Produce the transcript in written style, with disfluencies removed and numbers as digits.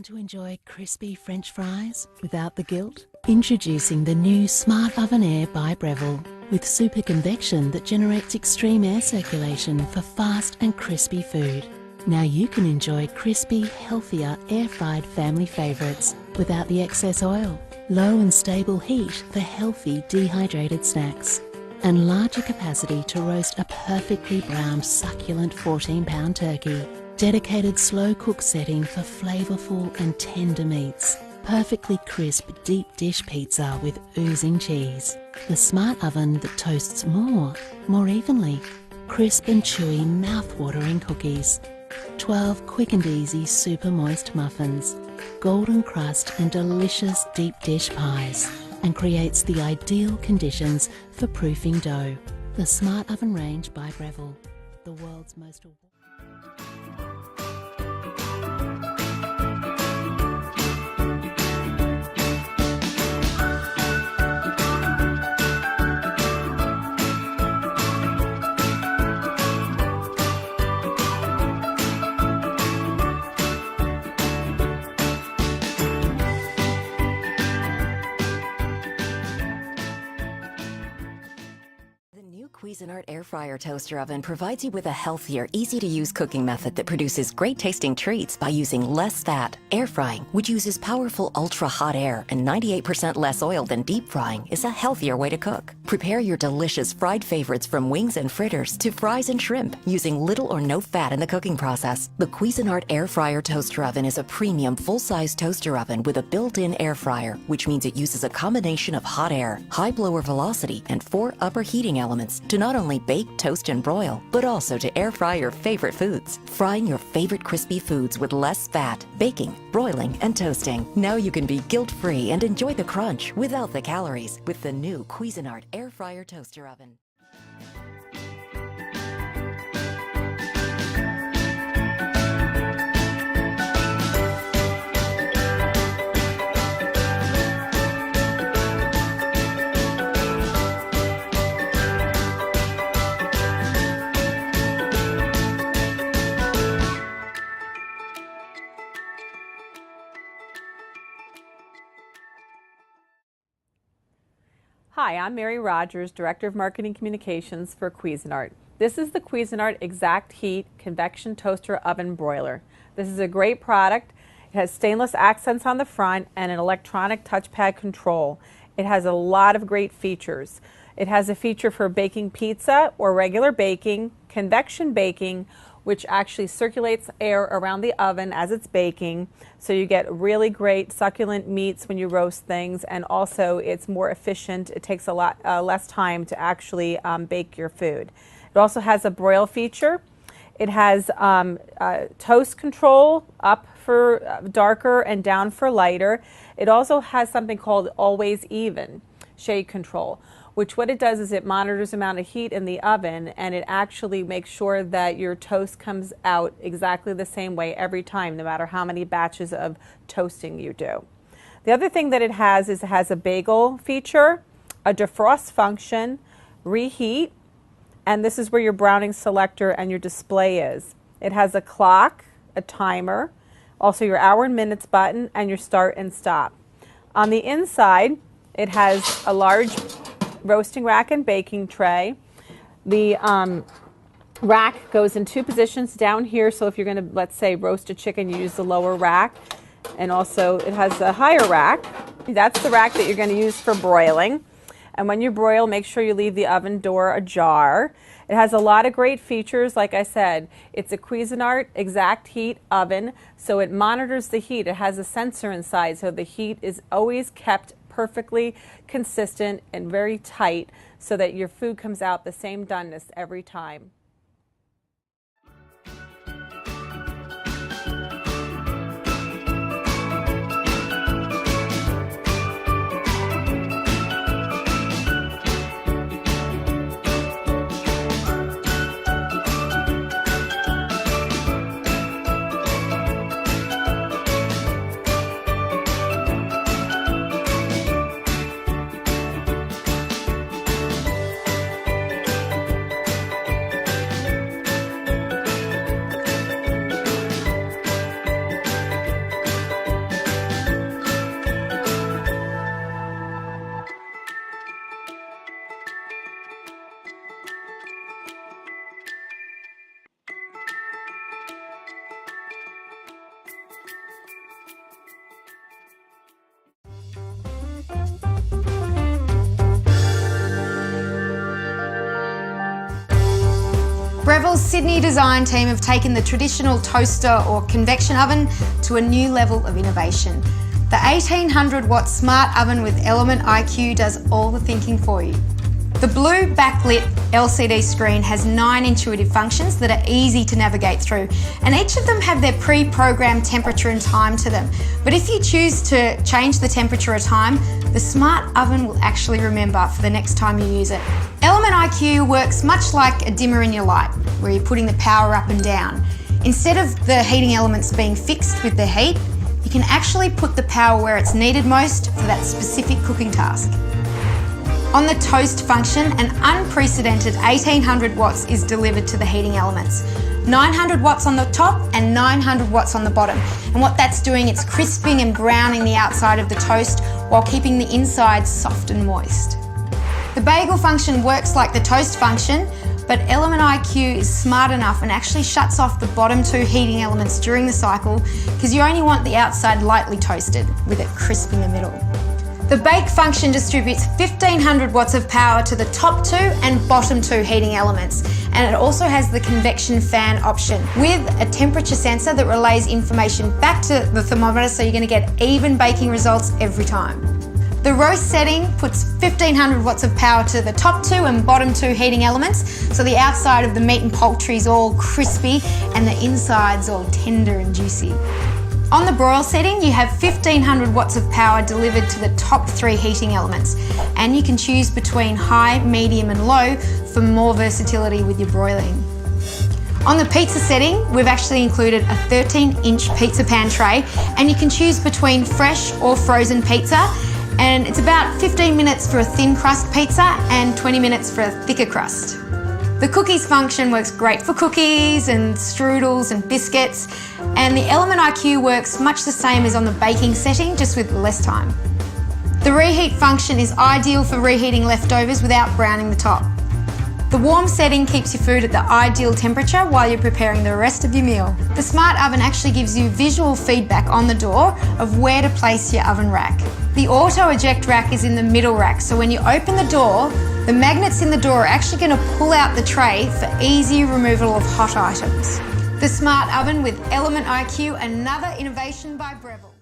Want to enjoy crispy French fries without the guilt? Introducing the new Smart Oven Air by Breville, with super convection that generates extreme air circulation for fast and crispy food. Now you can enjoy crispy, healthier, air-fried family favourites without the excess oil. Low and stable heat for healthy, dehydrated snacks. And larger capacity to roast a perfectly browned, succulent 14-pound turkey. Dedicated slow-cook setting for flavourful and tender meats. Perfectly crisp deep dish pizza with oozing cheese. The smart oven that toasts more evenly. Crisp and chewy mouth-watering cookies. 12 quick and easy super moist muffins. Golden crust and delicious deep dish pies. And creates the ideal conditions for proofing dough. The Smart Oven range by Breville. The world's most... Cuisinart air fryer toaster oven provides you with a healthier, easy-to-use cooking method that produces great-tasting treats by using less fat. Air frying, which uses powerful ultra-hot air and 98% less oil than deep frying, is a healthier way to cook. Prepare your delicious fried favorites from wings and fritters to fries and shrimp using little or no fat in the cooking process. The Cuisinart air fryer toaster oven is a premium full-size toaster oven with a built-in air fryer, which means it uses a combination of hot air, high blower velocity, and 4 upper heating elements to not only bake, toast, and broil, but also to air fry your favorite foods. Frying your favorite crispy foods with less fat, baking, broiling, and toasting. Now you can be guilt-free and enjoy the crunch without the calories with the new Cuisinart air fryer toaster oven. Hi, I'm Mary Rogers, Director of Marketing Communications for Cuisinart. This is the Cuisinart Exact Heat Convection Toaster Oven Broiler. This is a great product. It has stainless accents on the front and an electronic touchpad control. It has a lot of great features. It has a feature for baking pizza or regular baking, convection baking, which actually circulates air around the oven as it's baking. So you get really great succulent meats when you roast things, and also it's more efficient. It takes a lot less time to actually bake your food. It also has a broil feature. It has toast control, up for darker and down for lighter. It also has something called always even shade control, which what it does is it monitors the amount of heat in the oven, and it actually makes sure that your toast comes out exactly the same way every time, no matter how many batches of toasting you do. The other thing that it has is it has a bagel feature, a defrost function, reheat, and this is where your browning selector and your display is. It has a clock, a timer, also your hour and minutes button, and your start and stop. On the inside, it has a large roasting rack and baking tray. The rack goes in 2 positions down here, so if you're going to, let's say, roast a chicken, you use the lower rack. And also it has a higher rack. That's the rack that you're going to use for broiling. And when you broil, make sure you leave the oven door ajar. It has a lot of great features. Like I said, it's a Cuisinart exact heat oven, so it monitors the heat. It has a sensor inside, so the heat is always kept perfectly consistent and very tight so that your food comes out the same doneness every time. Breville's Sydney design team have taken the traditional toaster or convection oven to a new level of innovation. The 1800 watt smart oven with Element IQ does all the thinking for you. The blue backlit LCD screen has 9 intuitive functions that are easy to navigate through, and each of them have their pre-programmed temperature and time to them. But if you choose to change the temperature or time, the smart oven will actually remember for the next time you use it. Element IQ works much like a dimmer in your light, where you're putting the power up and down. Instead of the heating elements being fixed with the heat, you can actually put the power where it's needed most for that specific cooking task. On the toast function, an unprecedented 1800 watts is delivered to the heating elements. 900 watts on the top and 900 watts on the bottom. And what that's doing, it's crisping and browning the outside of the toast while keeping the inside soft and moist. The bagel function works like the toast function, but Element IQ is smart enough and actually shuts off the bottom 2 heating elements during the cycle because you only want the outside lightly toasted with it crisp in the middle. The bake function distributes 1500 watts of power to the top 2 and bottom 2 heating elements, and it also has the convection fan option with a temperature sensor that relays information back to the thermometer, so you're going to get even baking results every time. The roast setting puts 1500 watts of power to the top 2 and bottom 2 heating elements, so the outside of the meat and poultry is all crispy and the inside's all tender and juicy. On the broil setting, you have 1500 watts of power delivered to the top 3 heating elements, and you can choose between high, medium and low for more versatility with your broiling. On the pizza setting, we've actually included a 13-inch pizza pan tray, and you can choose between fresh or frozen pizza, and it's about 15 minutes for a thin crust pizza and 20 minutes for a thicker crust. The cookies function works great for cookies and strudels and biscuits, and the Element IQ works much the same as on the baking setting, just with less time. The reheat function is ideal for reheating leftovers without browning the top. The warm setting keeps your food at the ideal temperature while you're preparing the rest of your meal. The smart oven actually gives you visual feedback on the door of where to place your oven rack. The auto eject rack is in the middle rack, so when you open the door, the magnets in the door are actually going to pull out the tray for easy removal of hot items. The smart oven with Element IQ, another innovation by Breville.